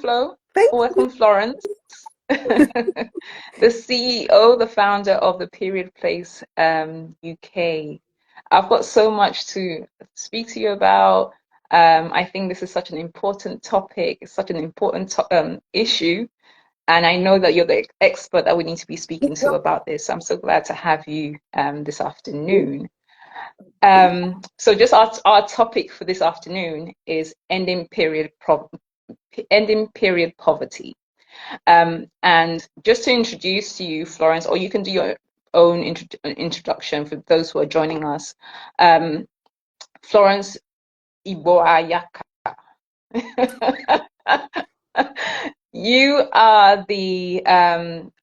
Flo. Thank you. Welcome, Florence. The CEO, the founder of the Period Place UK. I've got so much to speak to you about. I think this is such an important topic, it's such an important issue, and I know that you're the expert that we need to be speaking to about this. So I'm so glad to have you this afternoon. So just our topic for this afternoon is ending period poverty. And just to introduce you, Florence, or you can do your own introduction for those who are joining us. Florence Iboayaka. You are the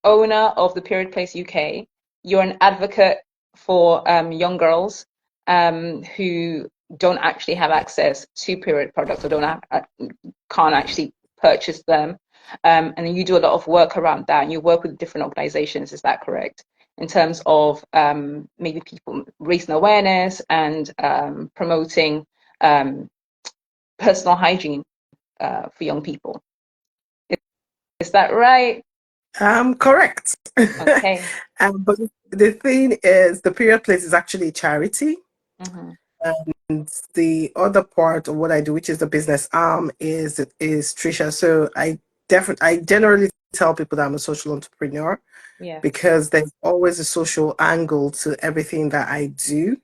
owner of the Period Place UK. You're an advocate for young girls who don't actually have access to period products or can't actually purchase them. And you do a lot of work around that. And you work with different organizations, is that correct? In terms of maybe people raising awareness and promoting um, personal hygiene for young people. Is that right? Correct. Okay. But the thing is, the Period Place is actually a charity. Hmm. And the other part of what I do, which is the business arm, is Trisha. So I generally tell people that I'm a social entrepreneur Yeah. because there's always a social angle to everything that I do.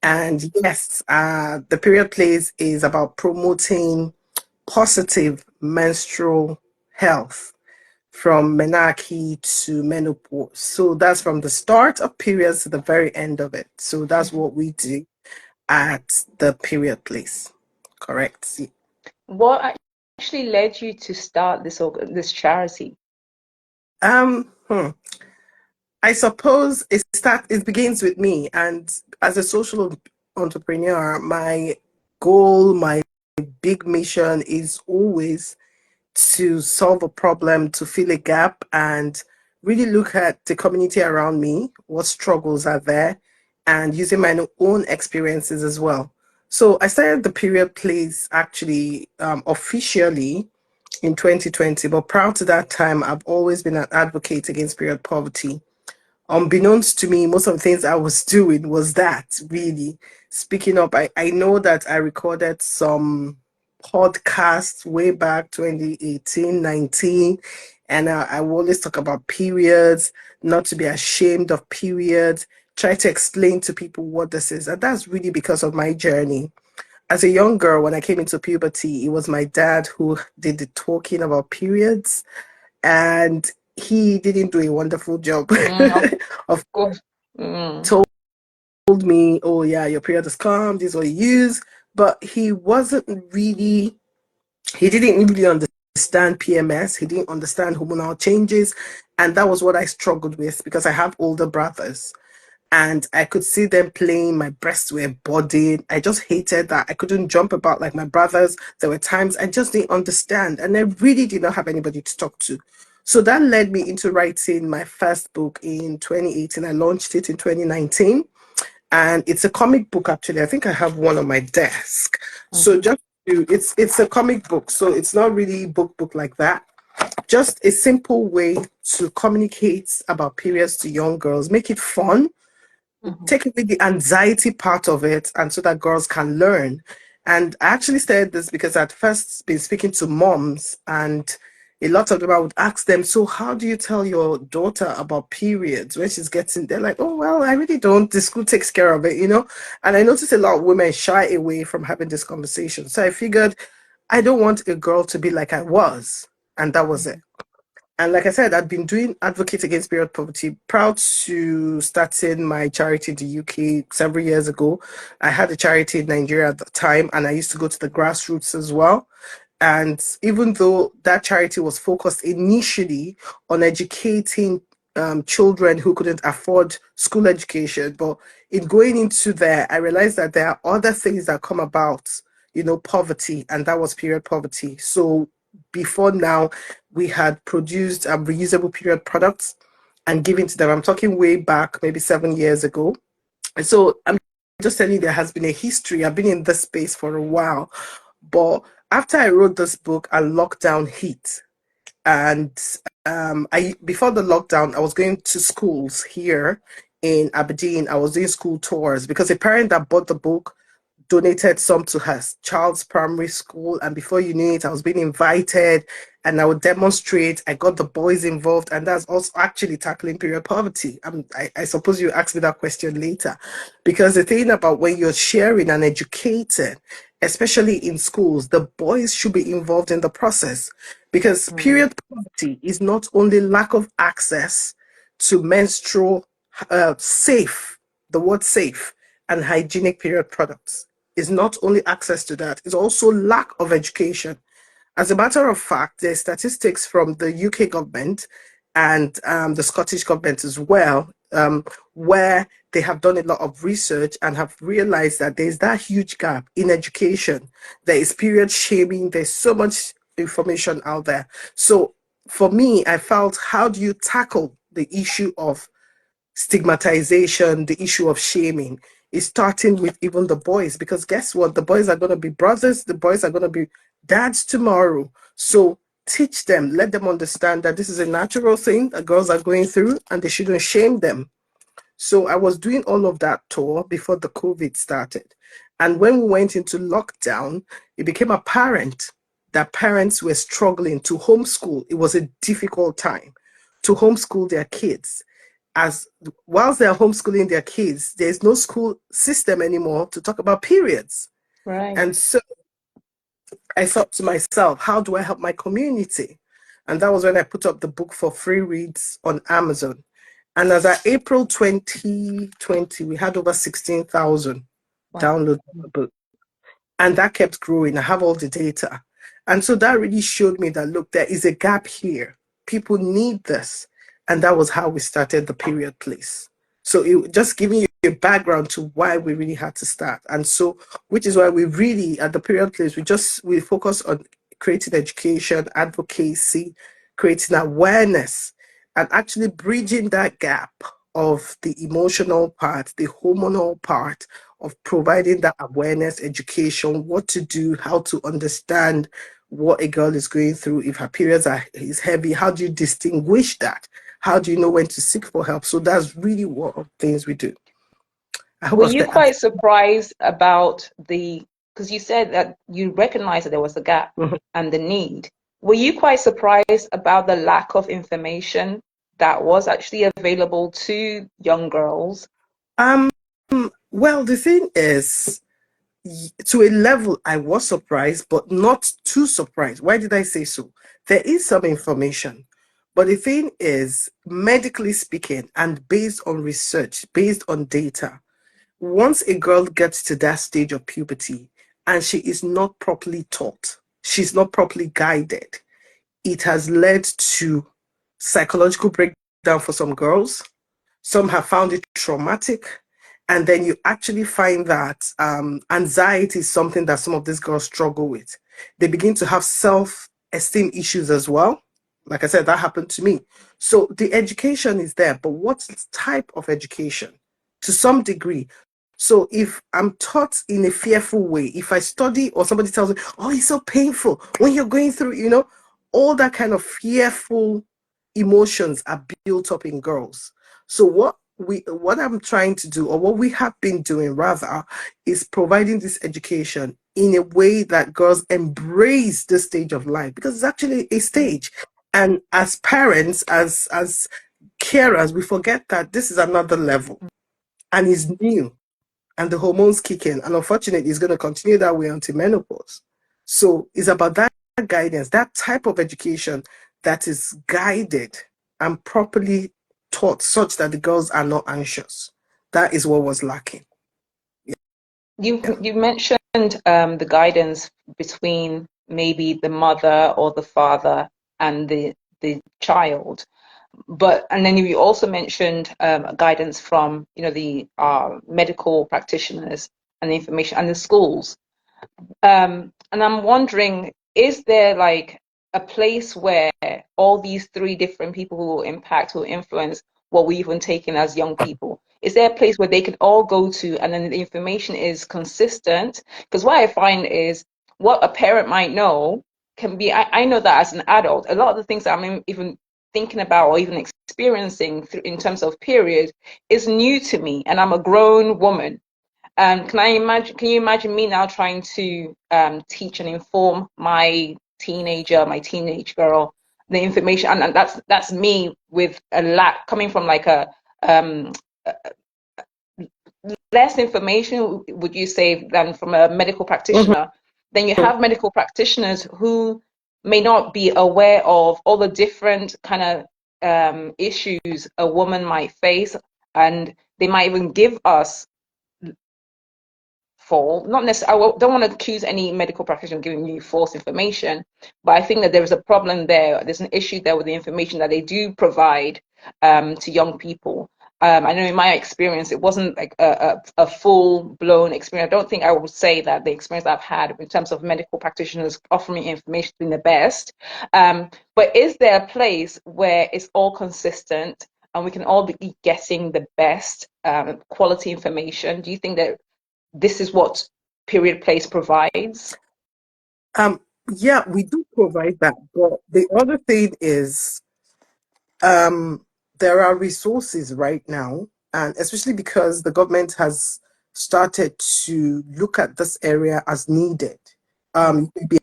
And yes, the Period Place is about promoting positive menstrual health from menarche to menopause. So that's from the start of periods to the very end of it. So that's Mhm. what we do at the Period Place. Correct. What actually led you to start this charity? Um, hmm. I suppose it begins with me, and as a social entrepreneur, my goal, my big mission is always to solve a problem, to fill a gap, and really look at the community around me, what struggles are there, and using my own experiences as well. So I started the Period Place actually officially in 2020, but prior to that time, I've always been an advocate against period poverty. Unbeknownst to me, most of the things I was doing was that really speaking up. I know that I recorded some podcasts way back 2018, 19, and I will always talk about periods, not to be ashamed of periods, try to explain to people what this is. And that's really because of my journey. As a young girl, when I came into puberty, it was my dad who did the talking about periods, and he didn't do a wonderful job Of of course. Mm. told me, oh yeah, your period has come, this is what you use. But he didn't really understand PMS. He didn't understand hormonal changes. And that was what I struggled with because I have older brothers and I could see them playing. My breasts were budding. I just hated that. I couldn't jump about like my brothers. There were times I just didn't understand, and I really did not have anybody to talk to. So that led me into writing my first book in 2018. I launched it in 2019, and it's a comic book actually. I think I have one on my desk. So Hmm. it's a comic book, so it's not really book like that. Just a simple way to communicate about periods to young girls, make it fun, Hmm. take away the anxiety part of it, and so that girls can learn. And I actually started this because I'd first been speaking to moms, and a lot of them, I would ask them, so how do you tell your daughter about periods when she's getting, they're like, oh, well, I really don't. The school takes care of it. And I noticed a lot of women shy away from having this conversation. So I figured I don't want a girl to be like I was. And that was it. Hmm. And like I said, I'd been doing Advocate Against Period Poverty, proud to starting my charity in the UK several years ago. I had a charity in Nigeria at the time, and I used to go to the grassroots as well. And even though that charity was focused initially on educating children who couldn't afford school education, but in going into there, I realized that there are other things that come about, poverty, and that was period poverty. So before now, we had produced reusable period products and given to them. I'm talking way back, maybe 7 years ago. And so I'm just telling you, there has been a history. I've been in this space for a while, but after I wrote this book, a lockdown hit. And I before the lockdown, I was going to schools here in Aberdeen. I was doing school tours because a parent that bought the book donated some to her child's primary school. And before you knew it, I was being invited and I would demonstrate. I got the boys involved, and that's also actually tackling period poverty. I suppose you ask me that question later. Because the thing about when you're sharing and educating, especially in schools, the boys should be involved in the process. Because Mm, period poverty is not only lack of access to menstrual safe, the word safe, and hygienic period products is not only access to that, it's also lack of education. As a matter of fact, there's statistics from the UK government and the Scottish government as well, where they have done a lot of research and have realized that there's that huge gap in education. There is period shaming, there's so much information out there. So for me, I felt, how do you tackle the issue of stigmatization, the issue of shaming, is starting with even the boys. Because guess what? The boys are going to be brothers, the boys are going to be dads tomorrow. So teach them, let them understand that this is a natural thing that girls are going through and they shouldn't shame them. So I was doing all of that tour before the COVID started. And when we went into lockdown, it became apparent that parents were struggling to homeschool. It was a difficult time to homeschool their kids. As whilst they're homeschooling their kids, there's no school system anymore to talk about periods. right. And so I thought to myself, how do I help my community? And that was when I put up the book for free reads on Amazon. And as of April 2020, we had over 16,000 Wow. downloads on the book. And that kept growing. I have all the data. And so that really showed me that, look, there is a gap here. People need this. And that was how we started the period place. So it just giving you a background to why we really had to start. And so, which is why we really, at the period place, we focus on creating education, advocacy, creating awareness, and actually bridging that gap of the emotional part, the hormonal part, of providing that awareness, education, what to do, how to understand what a girl is going through. If her periods is heavy, how do you distinguish that? How do you know when to seek for help? So that's really what things we do. I hope Were I've you been quite surprised about because you said that you recognized that there was a gap answering. and the need. Were you quite surprised about the lack of information that was actually available to young girls? Um, well, the thing is, to a level, I was surprised, but not too surprised. Why did I say so? There is some information, but the thing is, medically speaking, and based on research, based on data, once a girl gets to that stage of puberty and she is not properly taught, she's not properly guided, it has led to psychological breakdown for some girls. Some have found it traumatic. And then you actually find that anxiety is something that some of these girls struggle with. They begin to have self esteem issues as well. Like I said, that happened to me. So the education is there, but what type of education? To some degree. So if I'm taught in a fearful way, if I study or somebody tells me, oh, it's so painful when you're going through, all that kind of fearful emotions are built up in girls. So what I'm trying to do, or what we have been doing rather, is providing this education in a way that girls embrace this stage of life, because it's actually a stage. And as parents, as carers, we forget that this is another level and is new, and the hormones kick in. And unfortunately, it's going to continue that way until menopause. So it's about that guidance, that type of education that is guided and properly taught such that the girls are not anxious. That is what was lacking. Yeah. You mentioned the guidance between maybe the mother or the father and the child, but and then you also mentioned guidance from the medical practitioners and the information and the schools. And I'm wondering, is there like a place where all these three different people who will impact, will influence what we even taken as young people? Is there a place where they can all go to and then the information is consistent? Because what I find is what a parent might know can be, I know that as an adult, a lot of the things that I'm even thinking about or even experiencing in terms of period is new to me, and I'm a grown woman. Can you imagine me now trying to teach and inform my teenager, my teenage girl, the information, and that's me with a lack coming from like a um, less information, would you say, than from a medical Mhm. practitioner? Then you have medical practitioners who may not be aware of all the different kind of issues a woman might face, and they might even give us for not necessarily, don't want to accuse any medical practitioner of giving you false information, but I think that there is a problem there. There's an issue there with the information that they do provide to young people. I know in my experience, it wasn't like a full blown experience. I don't think I would say that the experience I've had in terms of medical practitioners offering me information has been the best. But is there a place where it's all consistent and we can all be getting the best quality information? Do you think that this is what Period Place provides? Um, yeah, we do provide that, but the other thing is, um, there are resources right now, and especially because the government has started to look at this area as needed. Mm, You'd be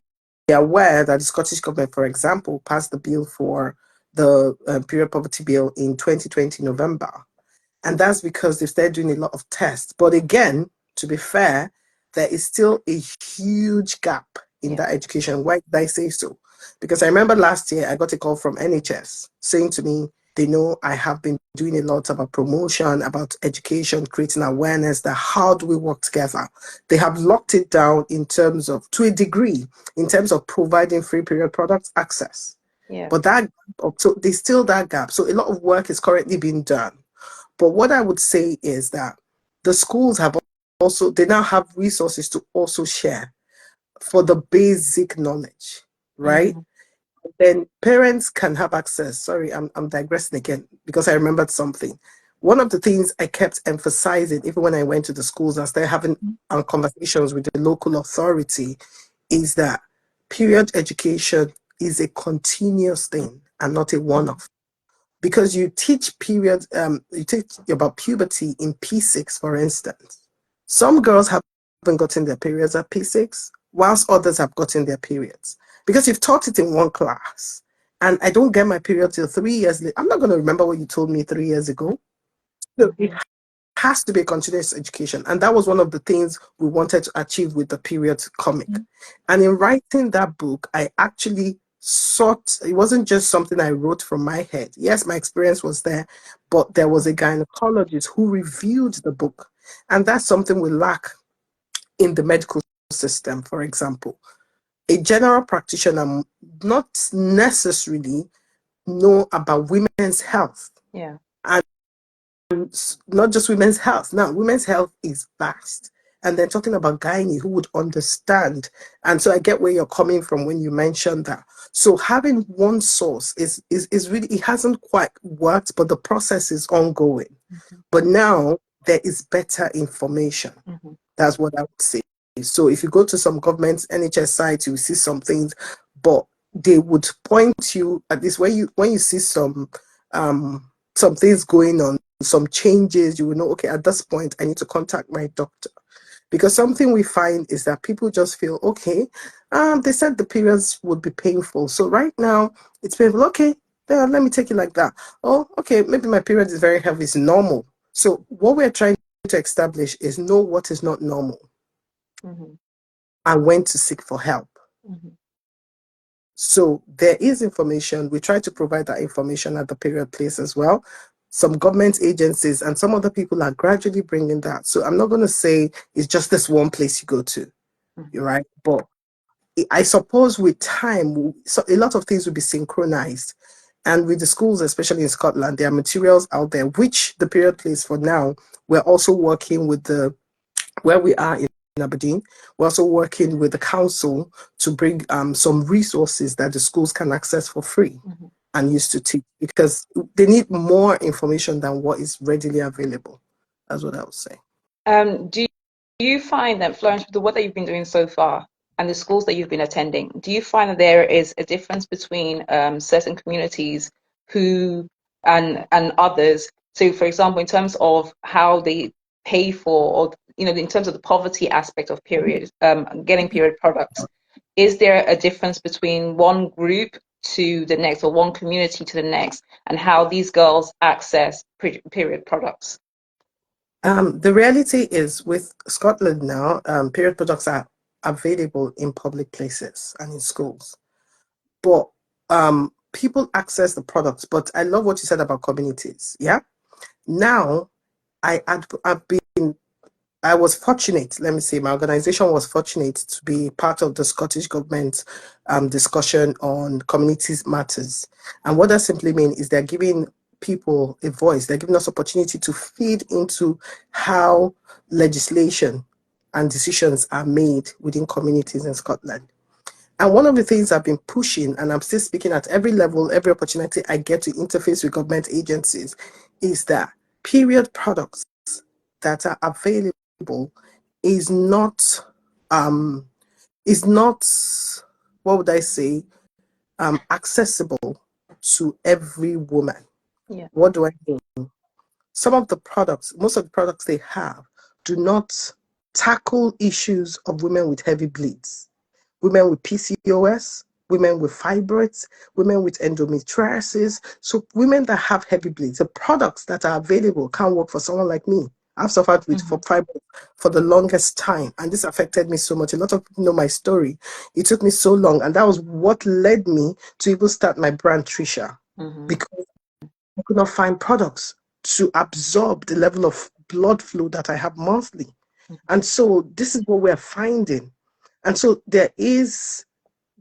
aware that the Scottish government, for example, passed the bill for the period poverty bill in 2020 November. And that's because they've started doing a lot of tests. But again, to be fair, there is still a huge gap in yeah, that education. Why did I say so? Because I remember last year I got a call from NHS saying to me, they know I have been doing a lot about promotion, about education, creating awareness that how do we work together? They have locked it down in terms of, to a degree, in terms of providing free period product access. yeah, But that, so there's still that gap. So a lot of work is currently being done. But what I would say is that the schools have also, they now have resources to also share for the basic knowledge, right? mm-hmm, Then parents can have access. Sorry, I'm digressing again because I remembered something. One of the things I kept emphasizing, even when I went to the schools and started having conversations with the local authority, is that period education is a continuous thing and not a mm-hmm, one-off, because you teach period, you teach about puberty in P6, for instance. Some girls haven't gotten their periods at P6, whilst others have gotten their periods. Because you've taught it in one class, and I don't get my period till 3 years later. I'm not going to remember what you told me 3 years ago. So it mm-hmm, has to be a continuous education. And that was one of the things we wanted to achieve with the period comic. And in writing that book, I actually sought, it wasn't just something I wrote from my head. Yes, my experience was there, but there was a gynecologist who reviewed the book. And that's something we lack in the medical system, for example. A general practitioner not necessarily know about women's health. yeah, And not just women's health. Now, women's health is vast. And then talking about gynae, who would understand. And so I get where you're coming from when you mention that. So having one source is really, it hasn't quite worked, but the process is ongoing. mm-hmm, But now there is better information. mm-hmm, That's what I would say. So if you go to some government NHS sites, you see some things, but they would point you at this when you see some things going on, some changes, you will know, okay, at this point I need to contact my doctor. Because something we find is that people just feel, okay, they said the periods would be painful. So right now it's painful. Okay, let me take it like that. Oh, okay, maybe my period is very heavy, it's normal. So what we're trying to establish is know what is not normal mm-hmm, and when to seek for help. mm-hmm, So there is information. We try to provide that information at the period place as well. Some government agencies and some other people are gradually bringing that. So I'm not going to say it's just this one place you go to, mm-hmm, you're right? But I suppose with time, so a lot of things will be synchronized. And with the schools, especially in Scotland, there are materials out there, which the period place for now, we're also working with where we are in Aberdeen, we're also working with the council to bring some resources that the schools can access for free mm-hmm. and use to teach, because they need more information than what is readily available. That's what I would say. Do you find that, Florence, with the work that you've been doing so far, and the schools that you've been attending, do you find that there is a difference between certain communities who and others? So, for example, in terms of how they pay for, or in terms of the poverty aspect of period, getting period products, is there a difference between one group to the next, or one community to the next, and how these girls access period products? The reality is with Scotland now, period products are available in public places and in schools. But people access the products. But I love what you said about communities. Yeah. Now I've been I was fortunate, let me say, my organization was fortunate to be part of the Scottish Government discussion on communities matters. And what that simply means is they're giving people a voice, they're giving us opportunity to feed into how legislation and decisions are made within communities in Scotland. And one of the things I've been pushing, and I'm still speaking at every level, every opportunity I get to interface with government agencies, is that period products that are available is not um is not, what would I say, accessible to every woman. Yeah. What do I mean? Some of the products, most of the products they have, do not tackle issues of women with heavy bleeds, women with PCOS, women with fibroids, women with endometriosis. So women that have heavy bleeds, the products that are available can't work for someone like me. I've suffered with Hmm. fibroids for the longest time, and this affected me so much. A lot of people know my story. It took me so long, and that was what led me to even start my brand Trisha, Hmm. because I could not find products to absorb the level of blood flow that I have monthly. And so this is what we're finding. And so there is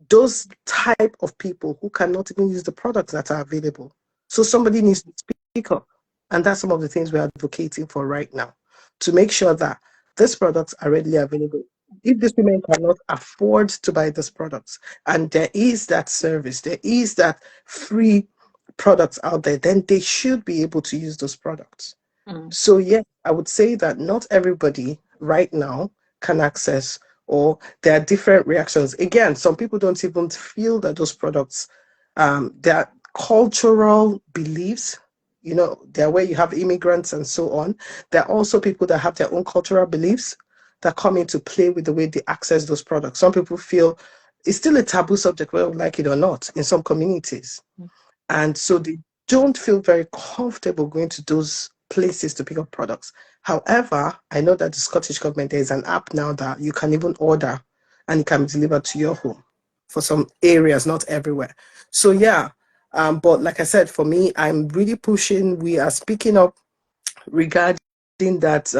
those type of people who cannot even use the products that are available. So somebody needs to speak up. And that's some of the things we're advocating for right now, to make sure that these products are readily available. If these women cannot afford to buy these products, and there is that service, there is that free products out there, then they should be able to use those products. Mm. So, yes, I would say that not everybody right now can access, or there are different reactions. Again, some people don't even feel that those products, their cultural beliefs, there where you have immigrants and so on. There are also people that have their own cultural beliefs that come into play with the way they access those products. Some people feel it's still a taboo subject, whether we like it or not, in some communities. And so they don't feel very comfortable going to those places to pick up products. However, I know that the Scottish government, there is an app now that you can even order and it can be delivered to your home for some areas, not everywhere. So, yeah. But like I said, for me, I'm really pushing. We are speaking up regarding that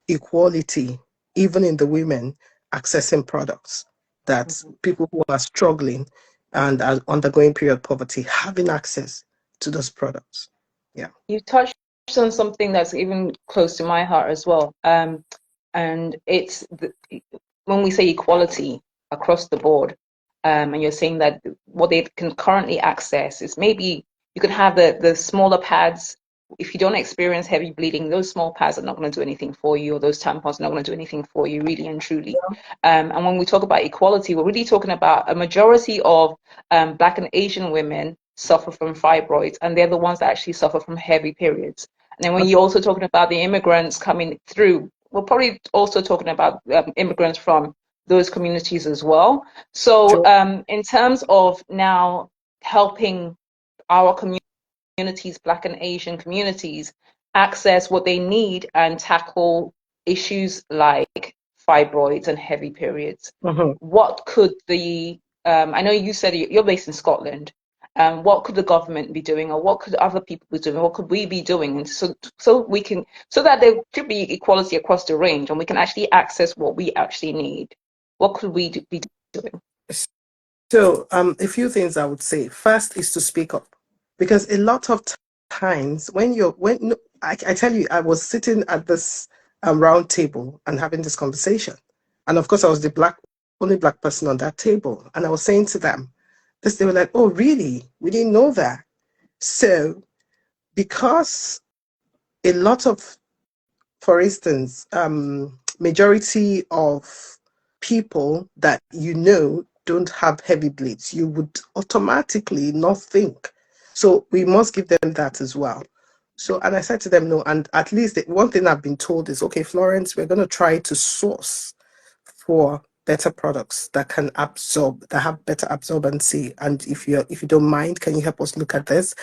equality, even in the women accessing products, that Mhm. people who are struggling and are undergoing period poverty having access to those products. Yeah. You touched on something that's even close to my heart as well. And it's when we say equality across the board, and you're saying that what they can currently access is maybe you can have the smaller pads. If you don't experience heavy bleeding, those small pads are not going to do anything for you, or those tampons are not going to do anything for you, really and truly. And when we talk about equality, we're really talking about a majority of Black and Asian women suffer from fibroids, and they're the ones that actually suffer from heavy periods. And then when you're also talking about the immigrants coming through, we're probably also talking about immigrants from those communities as well. So, Sure. in terms of now helping our communities, Black and Asian communities, access what they need and tackle issues like fibroids and heavy periods, Mhm. what could I know you said you're based in Scotland. What could the government be doing, or what could other people be doing, what could we be doing, and so that there could be equality across the range, and we can actually access what we actually need. What could we be doing? So, a few things I would say. First is to speak up, because a lot of times when I tell you, I was sitting at this round table and having this conversation, and of course, I was the only black person on that table, and I was saying to them, this, they were like, "Oh, really? We didn't know that." So, because a lot of, for instance, majority of people that you know don't have heavy bleeds, you would automatically not think. So we must give them that as well. So, and I said to them, no, and at least one thing I've been told is, okay, Florence, we're going to try to source for better products that can absorb, that have better absorbency. And if you don't mind, can you help us look at this?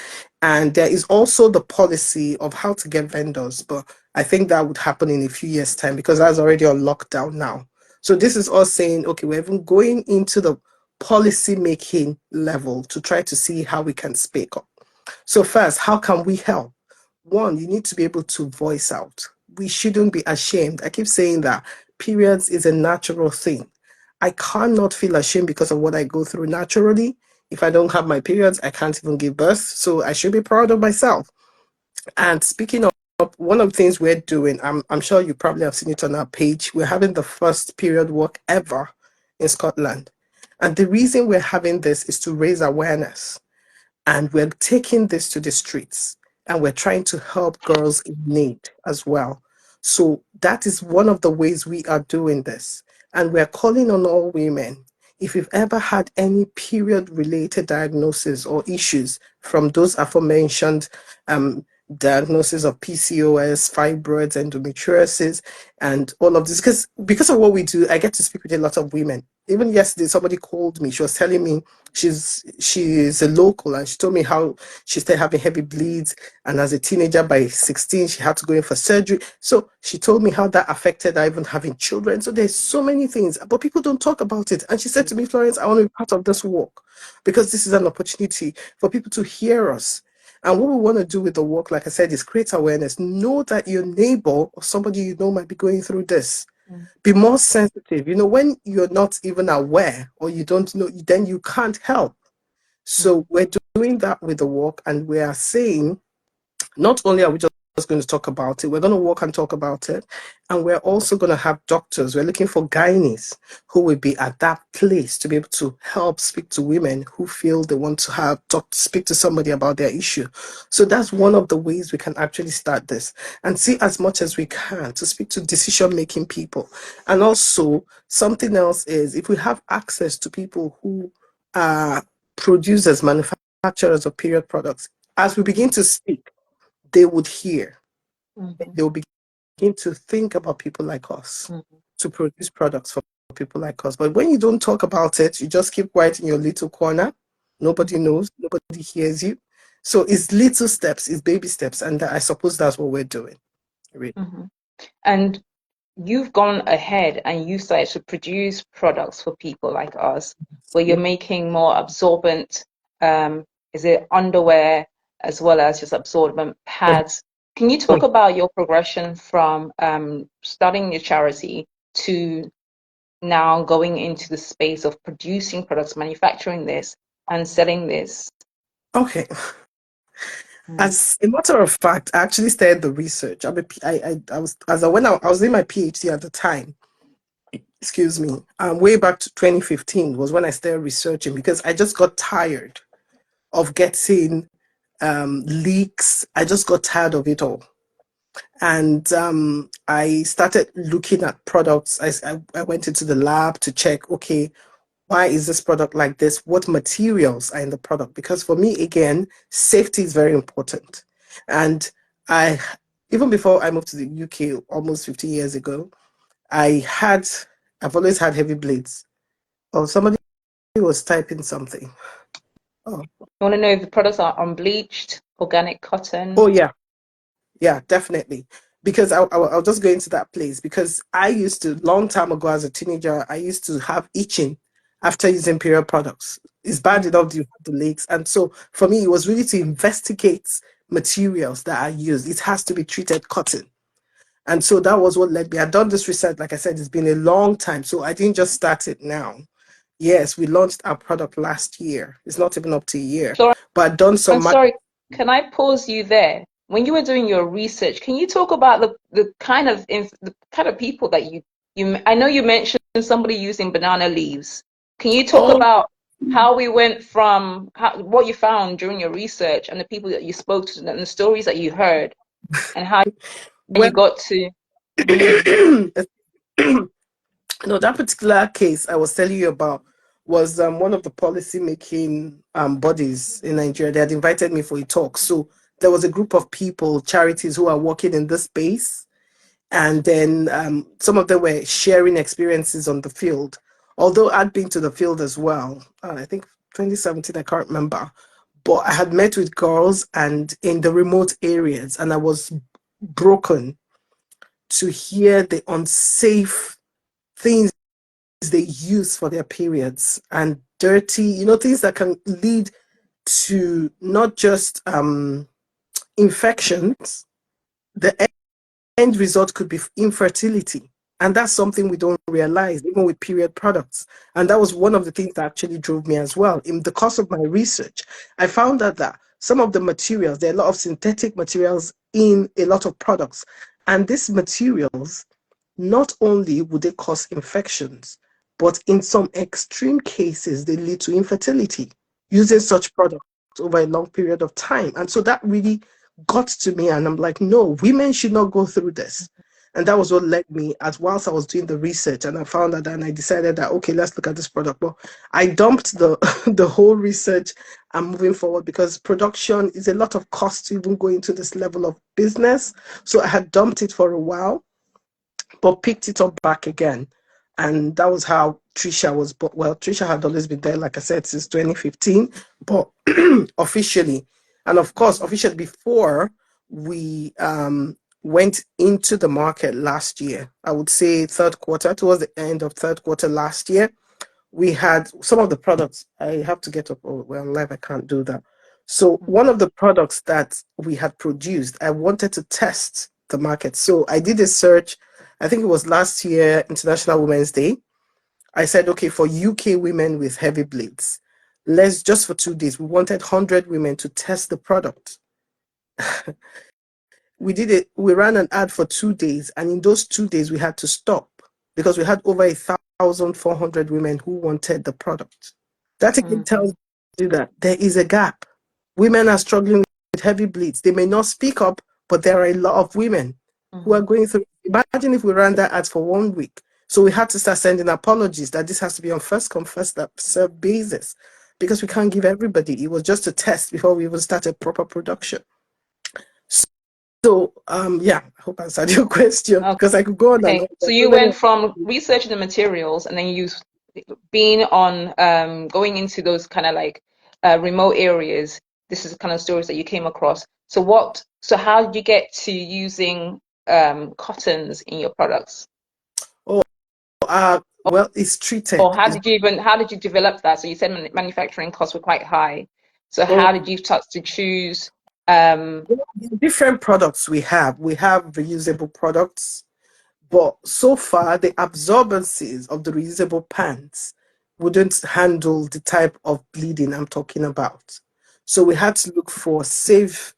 And there is also the policy of how to get vendors, but I think that would happen in a few years' time because that's already on lockdown now. So this is us saying, okay, we're even going into the policy making level to try to see how we can speak up. So first, how can we help? One, you need to be able to voice out. We shouldn't be ashamed. I keep saying that periods is a natural thing. I cannot feel ashamed because of what I go through naturally. If I don't have my periods, I can't even give birth. So I should be proud of myself. And speaking of, one of the things we're doing, I'm sure you probably have seen it on our page, we're having the first period walk ever in Scotland. And the reason we're having this is to raise awareness, and we're taking this to the streets, and we're trying to help girls in need as well. So that is one of the ways we are doing this. And we're calling on all women. If you've ever had any period related diagnosis or issues from those aforementioned um, diagnosis of PCOS, fibroids, endometriosis, and all of this, because of what we do, I get to speak with a lot of women. Even yesterday, somebody called me. She was telling me she's a local, and she told me how she started having heavy bleeds, and as a teenager by 16 she had to go in for surgery. So she told me how that affected her even having children. So there's so many things, but people don't talk about it. And she said to me, Florence, I want to be part of this work because this is an opportunity for people to hear us. And what we want to do with the work, like I said, is create awareness. Know that your neighbor or somebody you know might be going through this. Be more sensitive. When you're not even aware or you don't know, then you can't help. So we're doing that with the work, and we are saying not only are we just going to talk about it, we're going to walk and talk about it. And we're also going to have doctors. We're looking for gynaes who will be at that place to be able to help speak to women who feel they want to speak to somebody about their issue. So that's one of the ways we can actually start this and see as much as we can to speak to decision-making people. And also something else is if we have access to people who are producers, manufacturers of period products, as we begin to speak, they would hear. Mhm. They will begin to think about people like us Mhm. to produce products for people like us. But when you don't talk about it, you just keep quiet in your little corner. Nobody knows, nobody hears you. So it's little steps, it's baby steps. And I suppose that's what we're doing. Really. Mhm. And you've gone ahead and you started to produce products for people like us, where you're Yeah. making more absorbent, um, is it underwear as well as just absorbent pads? Can you talk about your progression from starting your charity to now going into the space of producing products, manufacturing this, and selling this? Okay. Mm. As a matter of fact, I actually started the research. I was as I when I was in my PhD at the time. Excuse me. Way back to 2015 was when I started researching because I just got tired of getting leaks. I just got tired of it all. And I started looking at products. I went into the lab to check, okay, why is this product like this? What materials are in the product? Because for me, again, safety is very important. And I, even before I moved to the UK almost 15 years ago, I had, I've always had heavy bleeds. Oh, somebody was typing something. Oh, You want to know if the products are unbleached, organic cotton? oh yeah. Yeah, definitely. Because I'll just go into that place because I used to, long time ago as a teenager, I used to have itching after using period products. It's bad Mm. enough you have the leaks. And so for me, it was really to investigate materials that I use. It has to be treated cotton. And so that was what led me. I've done this research, like I said, it's been a long time. So I didn't just start it now. Yes, we launched our product last year. It's not even up to a year. Florence, But I've done some market. sorry, can I pause you there? When you were doing your research, can you talk about the kind of people that you I know you mentioned somebody using banana leaves. Can you talk Oh, about how we went from what you found during your research and the people that you spoke to and the stories that you heard and how well, you got to? Mhm. No, that particular case I was telling you about was one of the policy making bodies in Nigeria. They had invited me for a talk. So there was a group of people, charities who are working in this space. And then some of them were sharing experiences on the field. Although I'd been to the field as well, I think 2017, I can't remember. But I had met with girls and in the remote areas, and I was broken to hear the unsafe things they use for their periods and dirty, things that can lead to not just infections. The end result could be infertility. And that's something we don't realize, even with period products. And that was one of the things that actually drove me as well. In the course of my research, I found out that some of the materials, there are a lot of synthetic materials in a lot of products. And these materials, not only would they cause infections, but in some extreme cases, they lead to infertility using such products over a long period of time. And so that really got to me, and I'm like, no, women should not go through this. And that was what led me as whilst I was doing the research, and I found that, and I decided that okay, let's look at this product. But I dumped the the whole research and moving forward because production is a lot of cost to even go into this level of business. So I had dumped it for a while but picked it up back again. And that was how Trisha was. But well, Trisha had always been there, like I said, since 2015, but officially, and of course, officially before we went into the market last year, I would say third quarter, towards the end of third quarter last year, we had some of the products. I have to get up. Oh, well, live, I can't do that. So one of the products that we had produced, I wanted to test the market. So I did a search. I think it was last year, International Women's Day. I said, okay, for UK women with heavy bleeds, let's just for 2 days. We wanted 100 women to test the product. We did it. We ran an ad for 2 days, and in those 2 days, we had to stop because we had over 1,400 women who wanted the product. That again Mm-hmm. tells you that there is a gap. Women are struggling with heavy bleeds. They may not speak up, but there are a lot of women who are Mm-hmm. going through. Imagine if we ran that ad for 1 week. So we had to start sending apologies that this has to be on first come, first serve basis because we can't give everybody. It was just a test before we even started proper production. So, yeah, I hope I answered your question because I could go on and Okay, on. so There's so you many. went from researching the materials and then you being on going into those kind of like remote areas. This is the kind of stories that you came across. So how did you get to using cottons in your products? Oh, well, it's Or treated. how did you develop that? So you said manufacturing costs were quite high. So Oh, how did you start to choose um different products we have. We have reusable products. But so far, the absorbencies of the reusable pants wouldn't handle the type of bleeding I'm talking about. So we had to look for safe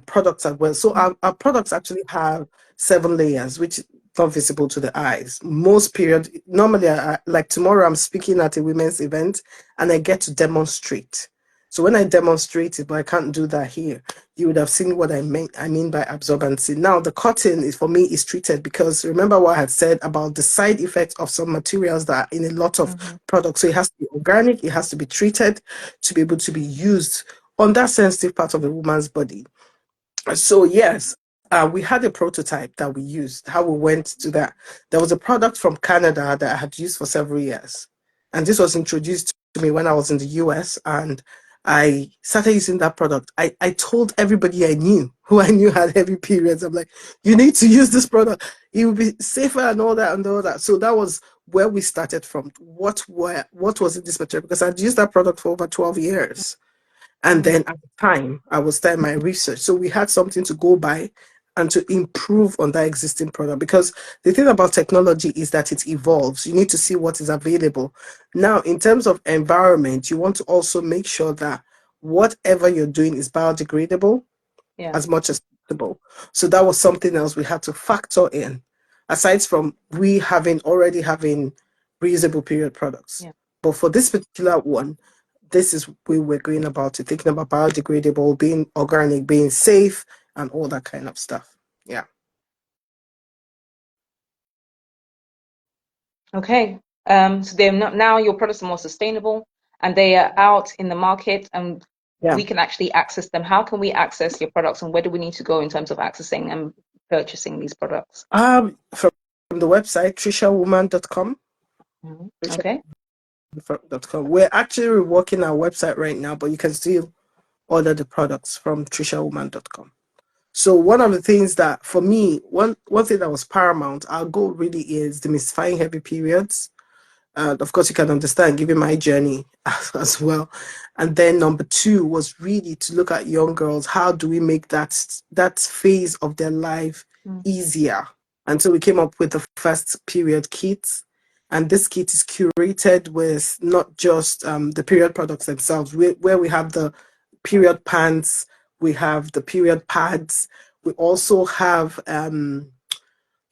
products as well. So our products actually have 7 layers, which is not visible to the eyes. Most period, normally, like tomorrow, I'm speaking at a women's event and I get to demonstrate. So when I demonstrate it, but I can't do that here, you would have seen what I mean by absorbency. Now, the cotton is for me is treated because remember what I had said about the side effects of some materials that are in a lot of Mhm. products. So it has to be organic, it has to be treated to be able to be used on that sensitive part of a woman's body. So yes, we had a prototype that we used. How we went to that, there was a product from Canada that I had used for several years, and this was introduced to me when I was in the US, and I started using that product. I told everybody I knew who I knew had heavy periods. I'm like, you need to use this product. It will be safer and all that and all that. So that was where we started from. What was in this material? Because I'd used that product for over 12 years. And Mhm. then at the time, I was starting my research. So we had something to go by and to improve on that existing product. Because the thing about technology is that it evolves. You need to see what is available. Now, in terms of environment, you want to also make sure that whatever you're doing is biodegradable Yeah, as much as possible. So that was something else we had to factor in, aside from we having already having reusable period products. yeah. But for this particular one, this is where we're going about it, thinking about biodegradable, being organic, being safe, and all that kind of stuff. Yeah. Okay. So they're not now your products are more sustainable and they are out in the market and Yeah. we can actually access them. How can we access your products and where do we need to go in terms of accessing and purchasing these products? From the website, trishawoman.com. Okay. Trishawoman.com. We're actually reworking our website right now, but you can still order the products from trishawoman.com. So one of the things that for me, one thing that was paramount, our goal really is demystifying heavy periods. Of course, you can understand, given my journey as well. And then number two was really to look at young girls. How do we make that phase of their life Mm, easier? And so we came up with the first period kit. And this kit is curated with not just the period products themselves, where we have the period pants, we have the period pads, we also have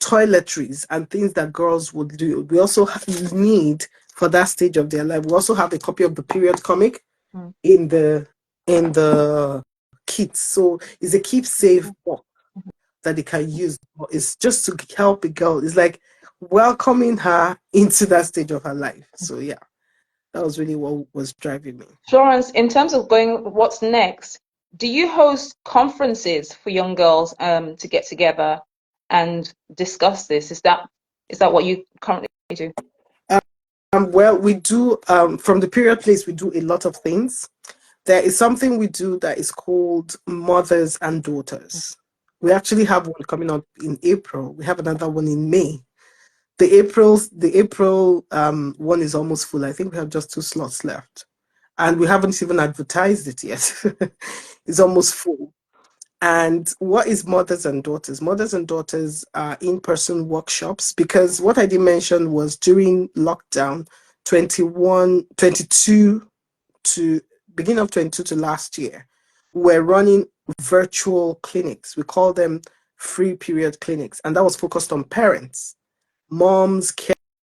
toiletries and things that girls would do. We also need for that stage of their life. We also have a copy of the period comic mm, in the kit. So it's a keep safe box that they can use. It's just to help a girl. It's like welcoming her into that stage of her life. mm. So yeah, that was really what was driving me. Florence, in terms of going, what's next? Do you host conferences for young girls to get together and discuss this? Is that what you currently do? Well, we do from the period place. We do a lot of things. There is something we do that is called Mothers and Daughters. We actually have one coming up in April. We have another one in May. The April one is almost full. I think we have just 2 slots left, and we haven't even advertised it yet. It's almost full. And what is Mothers and Daughters? Mothers and Daughters are in-person workshops because what I did mention was during lockdown 21, 22 to beginning of 22 to last year, we're running virtual clinics. We call them free period clinics. And that was focused on parents, moms,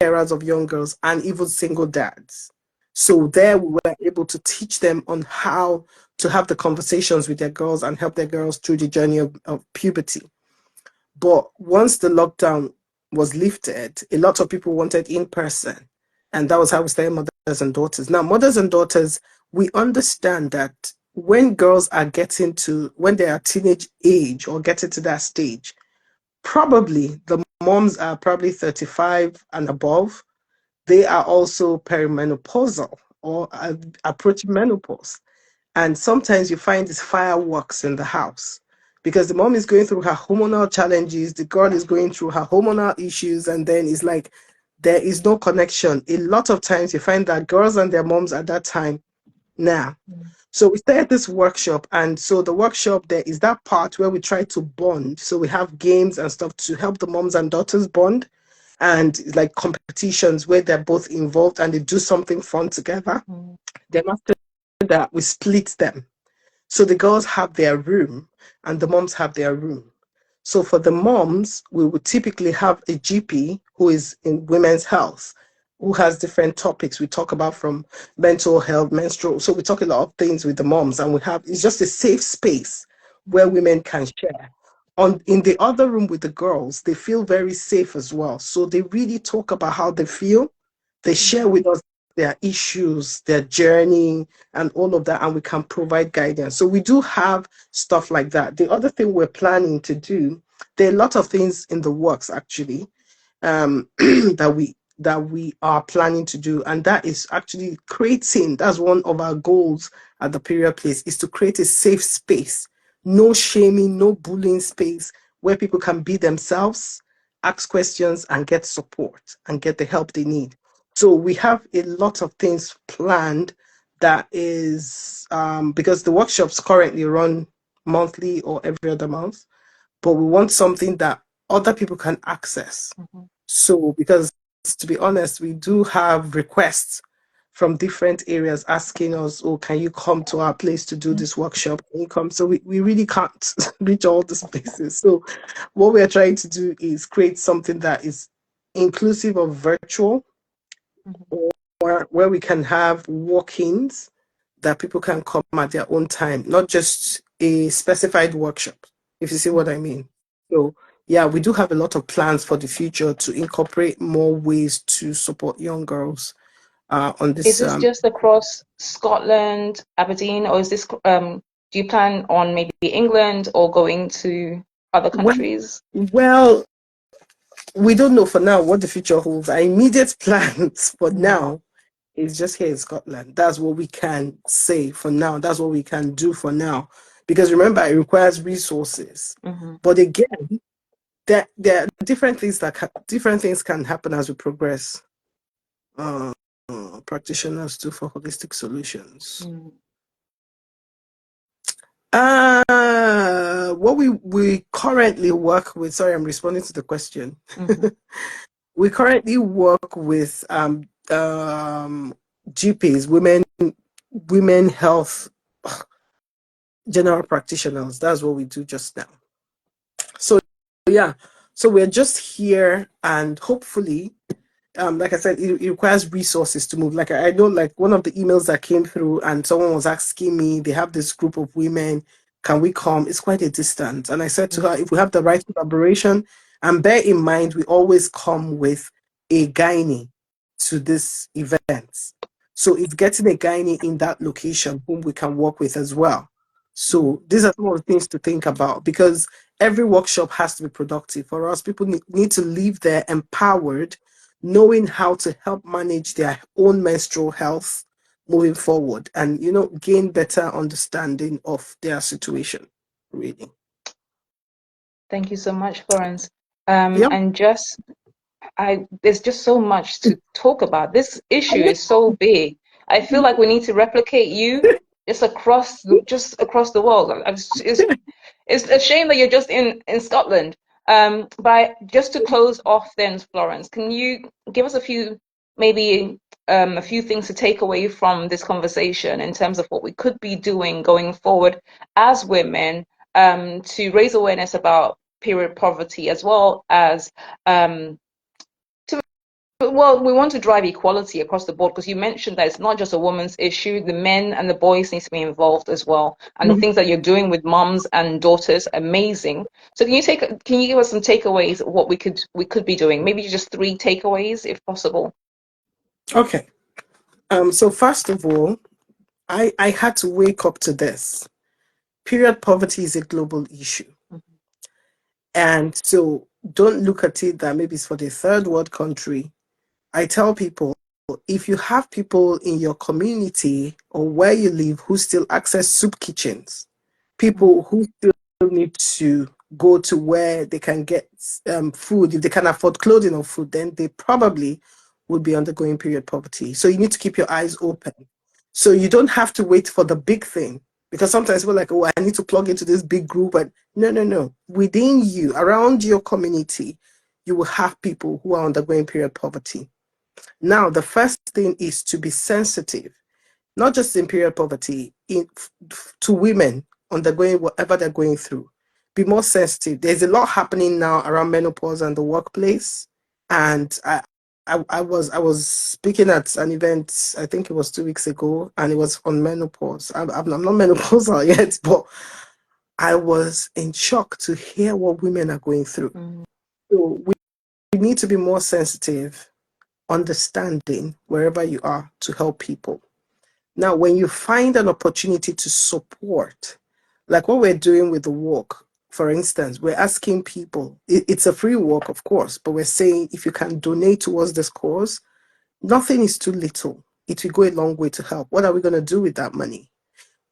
carers of young girls, and even single dads. So there we were able to teach them on how to have the conversations with their girls and help their girls through the journey of puberty. But once the lockdown was lifted, a lot of people wanted in person. And that was how we started Mothers and Daughters. Now, Mothers and Daughters, we understand that when they are teenage age or getting to that stage, probably the moms are probably 35 and above. They are also perimenopausal or approaching menopause. And sometimes you find these fireworks in the house because the mom is going through her hormonal challenges, the girl is going through her hormonal issues, and then it's like there is no connection. A lot of times you find that girls and their moms at that time now. Mm, So we started this workshop, and so the workshop there is that part where we try to bond. So we have games and stuff to help the moms and daughters bond, and like competitions where they're both involved and they do something fun together. mm, Then after that, we split them. So the girls have their room and the moms have their room. So for the moms, we would typically have a GP who is in women's health, who has different topics we talk about from mental health, menstrual. So we talk a lot of things with the moms, and it's just a safe space where women can share. In the other room with the girls, they feel very safe as well. So they really talk about how they feel. They mm, share with us their issues, their journey, and all of that, and we can provide guidance. So we do have stuff like that. The other thing we're planning to do, there are a lot of things in the works actually, that we are planning to do, and that is actually creating. That's one of our goals at the period place, is to create a safe space, no shaming, no bullying space where people can be themselves, ask questions, and get support and get the help they need. So we have a lot of things planned. That is because the workshops currently run monthly or every other month, but we want something that other people can access. mhm, So, because to be honest, we do have requests from different areas asking us, oh, can you come to our place to do mm, this workshop? Can you come? So we really can't reach all these places. So what we're trying to do is create something that is inclusive of virtual, mhm, or where we can have walk-ins that people can come at their own time, not just a specified workshop, if you see what mhm. I mean. So yeah, we do have a lot of plans for the future to incorporate more ways to support young girls on Is this. this just across Scotland, Aberdeen, or is this do you plan on maybe England or going to other Well, countries? well, we don't know for now what the future holds. Our immediate plans for Mm, now is just here in Scotland. That's what we can say for now. That's what we can do for now. Because remember, it requires resources. mhm. But again, there are different things different things can happen as we progress. Uh, Practitioners do for holistic solutions. Mm, What we currently work with. Sorry, I'm responding to the question. mhm, We currently work with GPs, women health general practitioners. That's what we do just now. So yeah, so we're just here, and hopefully, like I said, it requires resources to move. Like I know, like one of the emails that came through, and someone was asking me, they have this group of women, can we come? It's quite a distance. And I said to mm. her, if we have the right collaboration, and bear in mind, we always come with a gynae to this event. So it's getting a gynae in that location whom we can work with as well. Mm. So these are some of the things to think about, because every workshop has to be productive. For us, people need to leave there empowered, knowing how to help manage their own menstrual health moving forward, and gain better understanding of their situation, really. Thank you so much, Florence. Yeah. And just there's just so much to talk about. This issue is so big. I feel like we need to replicate you just across the world. It's a shame that you're just in Scotland. But just to close off then, Florence, can you give us maybe a few things to take away from this conversation in terms of what we could be doing going forward as women, to raise awareness about period poverty as well as um, well, we want to drive equality across the board because you mentioned that it's not just a woman's issue. The men and the boys need to be involved as well. And the Mhm. things that you're doing with moms and daughters, amazing. So can you give us some takeaways of what we could be doing? Maybe just three takeaways if possible. Okay. So first of all, I had to wake up to this. Period poverty is a global issue. And so don't look at it that maybe it's for the third world country. I tell people, if you have people in your community or where you live who still access soup kitchens, Mm, people who still need to go to where they can get food, if they can afford clothing or food, then they probably would be undergoing period poverty. So you need to keep your eyes open. So you don't have to wait for the big thing, because sometimes we're like, oh, I need to plug into this big group. But no, no, no. Within you, around your community, you will have people who are undergoing period poverty. Now, the first thing is to be sensitive, not just in period poverty, to women undergoing whatever they're going through. Be more sensitive. There's a lot happening now around menopause and the workplace. And I was speaking at an event, I think it was 2 weeks ago, and it was on menopause. I'm not menopausal yet, but I was in shock to hear what women are going through. mm, So we need to be more sensitive, understanding wherever you are to help people. Now, when you find an opportunity to support, like what we're doing with the walk, for instance, we're asking people, it's a free walk, of course, but we're saying if you can donate towards this cause, nothing is too little. It will go a long way to help. What are we going to do with that money?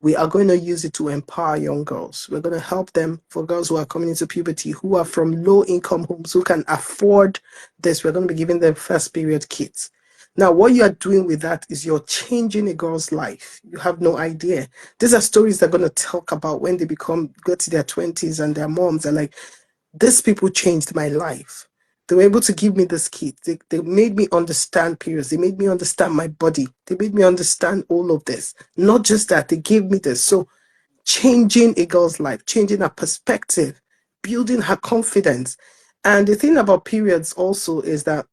We are going to use it to empower young girls. We're going to help them, for girls who are coming into puberty, who are from low income homes, who can afford this. We're going to be giving them first period kits. Now, what you are doing with that is you're changing a girl's life. You have no idea. These are stories they're going to talk about when they go to their 20s, and their moms are like, these people changed my life. They were able to give me this kit. They made me understand periods. They made me understand my body. They made me understand all of this. Not just that, they gave me this. So changing a girl's life, changing her perspective, building her confidence. And the thing about periods also is that,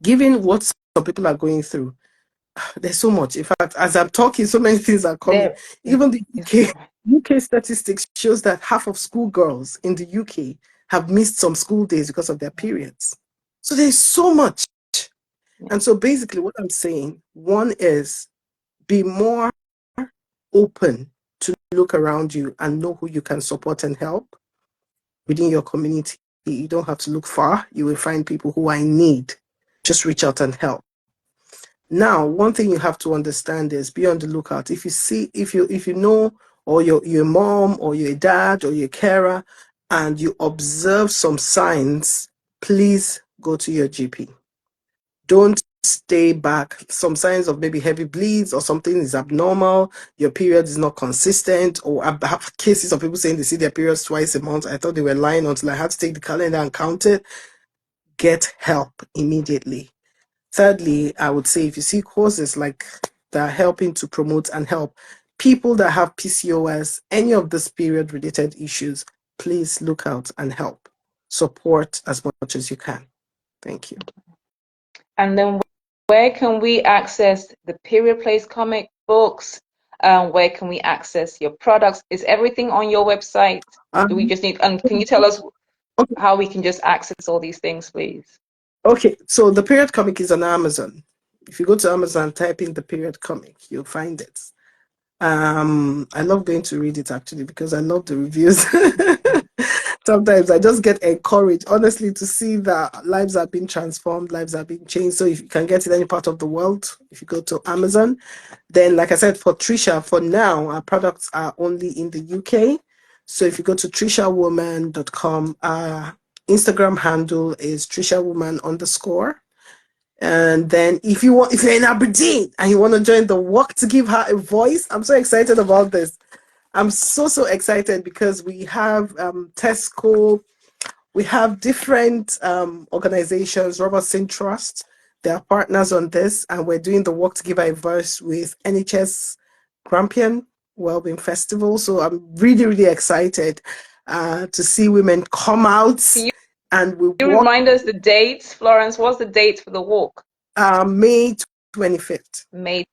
given what some people are going through, there's so much. In fact, as I'm talking, so many things are coming. there is Even the is UK statistics shows that half of schoolgirls in the UK have missed some school days because of their periods. So there's so much. Yeah. And so basically what I'm saying, one is be more open to look around you and know who you can support and help within your community. You don't have to look far. You will find people who are in need. Just reach out and help. Now, one thing you have to understand is be on the lookout. If you see, if you know, or your mom or your dad or your carer, and you observe some signs, please go to your GP. Don't stay back. Some signs of maybe heavy bleeds or something is abnormal, your period is not consistent, or I have cases of people saying they see their periods twice a month. I thought they were lying until I had to take the calendar and count it. Get help immediately. Thirdly, I would say if you see causes like that are helping to promote and help people that have PCOS, any of this period related issues, please look out and help. Support as much as you can. Thank you. And then where can we access the Period Place comic books? Where can we access your products? Is everything on your website? Do we Um, just need, and can you tell us okay, how we can just access all these things, please? okay, so the period comic is on Amazon. If you go to Amazon, type in the period comic, you'll find it. I love going to read it actually because I love the reviews. Sometimes I just get encouraged, honestly, to see that lives are being transformed, lives are being changed. So if you can get it any part of the world, if you go to Amazon, then like I said, for Trisha, for now, our products are only in the UK. So if you go to trishawoman.com, our Instagram handle is trishawoman_. And then if you're in Aberdeen and you want to join the walk to give her a voice, I'm so excited about this. I'm so excited because we have Tesco, we have different organizations, Robertson Trust. They are partners on this, and we're doing the walk to give her a voice with NHS Grampian Wellbeing Festival. So I'm really excited to see women come out Can and we you walk remind us the dates, Florence? What's the date for the walk? May 25th. May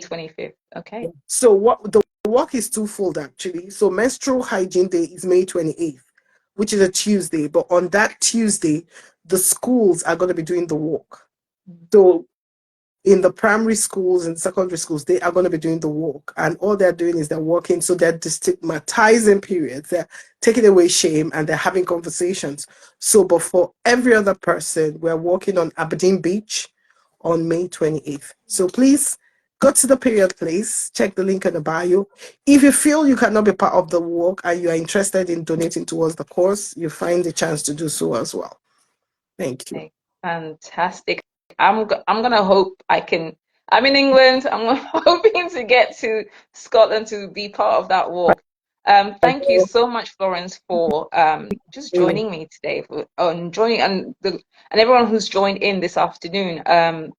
25th. Okay. So what the work is twofold actually. So menstrual hygiene day is May 28th, which is a Tuesday. But on that Tuesday, the schools are going to be doing the walk. So in the primary schools and secondary schools, they are going to be doing the walk. And all they're doing is they're walking. So they're destigmatizing periods. They're taking away shame and they're having conversations. So, but for every other person, we're walking on Aberdeen Beach on May 28th. So please go to the period place, check the link in the bio. If you feel you cannot be part of the walk and you are interested in donating towards the cause, you find the chance to do so as well. Thank you. Okay. Fantastic. I'm gonna hope I can. I'm in England. I'm hoping to get to Scotland to be part of that walk. Thank you so much, Florence, for just joining me today for and joining and everyone who's joined in this afternoon.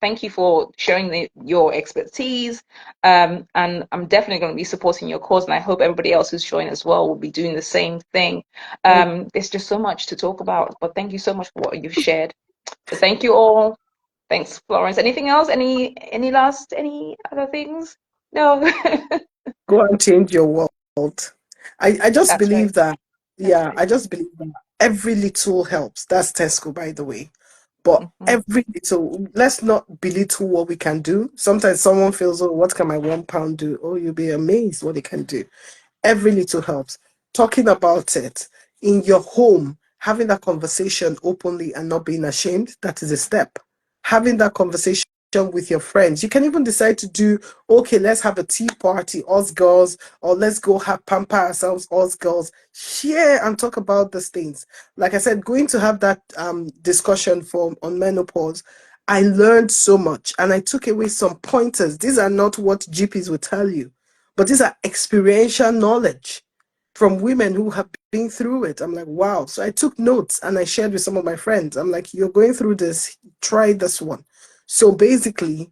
Thank you for sharing your expertise. And I'm definitely going to be supporting your cause, and I hope everybody else who's joined as well will be doing the same thing. There's just so much to talk about, but thank you so much for what you've shared. So thank you all. Thanks, Florence. Anything else? Any other things? No. Go and change your world. I just That's right. believe that, That's yeah, right. I just believe that every little helps. That's Tesco, by the way. But Hmm. every little, let's not belittle what we can do. Sometimes someone feels, oh, what can my £1 do? Oh, you'll be amazed what it can do. Every little helps. Talking about it in your home, having that conversation openly and not being ashamed, that is a step. Having that conversation with your friends. You can even decide to do, okay, let's have a tea party, us girls, or let's go have pamper ourselves, us girls. Share and talk about these things. Like I said, going to have that discussion on menopause, I learned so much and I took away some pointers. These are not what GPs will tell you, but these are experiential knowledge from women who have been through it. I'm like, wow. So I took notes and I shared with some of my friends. I'm like, you're going through this, try this one. So basically,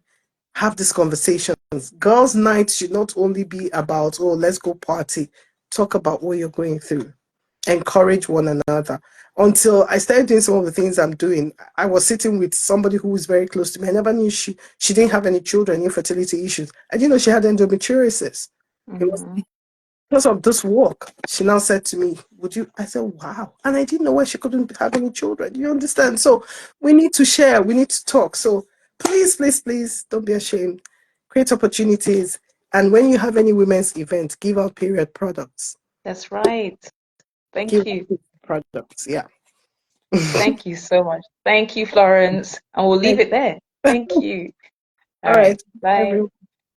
have these conversations. Girls' night should not only be about, oh, let's go party. Talk about what you're going through. Encourage one another. Until I started doing some of the things I'm doing, I was sitting with somebody who was very close to me. I never knew she didn't have any children, infertility issues. I didn't know she had endometriosis. It was Hmm. because of this work, she now said to me, would you? I said, wow. And I didn't know why she couldn't have any children. You understand? So we need to share, we need to talk. So please, please, please don't be ashamed. Create opportunities. And when you have any women's event, give out period products. That's right. Give Thank you. out products. Yeah. Thank you so much. Thank you, Florence. And we'll leave Thank it there. you. Thank you. All All right. right. Bye. Everyone.